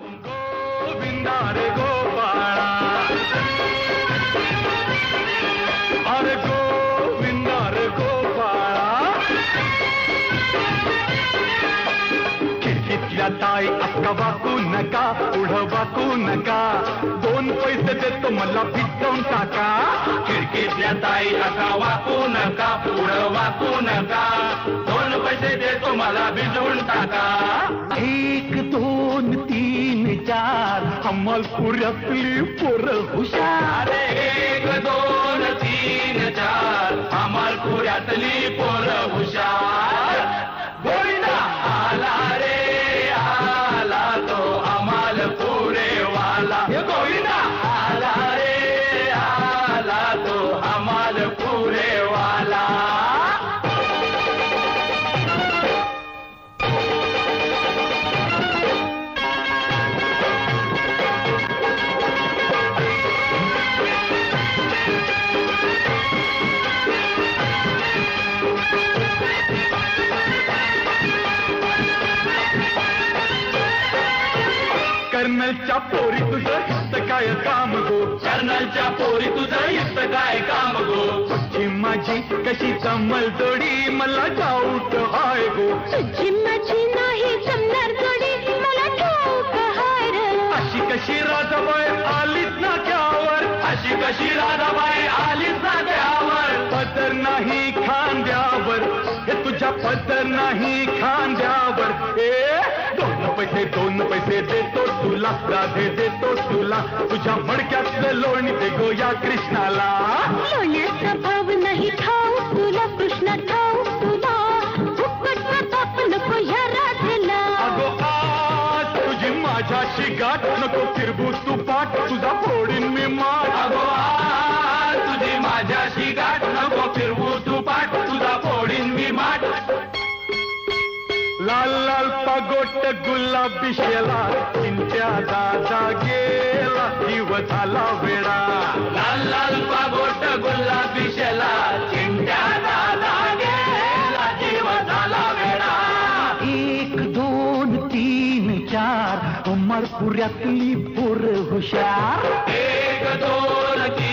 गोविंदा रे गोपाळा, अरे गोविंदा रे गोपाळा. खिडकीतल्या ताई अक्का वाकू नका, पुढं वाकू नका, 2 पैसे देतो मला भिजवून टाका. खिडकीतल्या ताई अक्का वाकू नका, पुढं वाकू नका, 2 पैसे देतो मला भिजवून टाका. 1 2 3 4 अमलपुऱ्यातली पोरं हुशार. 1 2 3 4 अमलपुऱ्यातली पोरं हुशार. गोविंदा आला रे आला तो अमलपुरेवाला. गोविंदा आला रे आला तो अमलपुरेवाला. कर्नलच्या पोरी तुझं इथं काय काम गो, कर्नलच्या पोरी तुझं इथं काय काम गो. तुझी माझी कशी जमल जोडी मला ठाऊक हाय गो. तुझी माझी नाही जमणार जोडी मला ठाऊक हाय रे. अशी कशी राधाबाई आलीच ना त्यावर, अशी कशी राधाबाई आलीच ना त्यावर. पदर नाही खांद्यावर, हे तुझ्या पदर नाही खांद्यावर. 2 पैसे देतो तुला, राधे देतो तुला, तुझ्या मडक्यातलं लोणी दे गो या कृष्णाला. लोण्याचा भाव नाही ठाऊक तुला, कृष्णा ठाऊक तुला, फुकट प्रताप नको ह्या राधेला. अगो आज तुझी माझ्याशी गाठ, नको फिरबू तू पाठ, तुझा फोडीन मी माठ. अगो आज तुझी माझ्याशी गाठ, नको फिरवू तू पाठ, तुझा फोडीन मी माठ. लाल लाल पागोट गुलाबी शेला, चिंच्या दादा गेला, जीव झाला वेडा. लाल लाल पागोट गुलाबी शेला, चिंट्या दादा गेला, जीव झाला वेडा. 1 2 3 4 अमरपुऱ्यातली पोरं हुशार. 1 2 3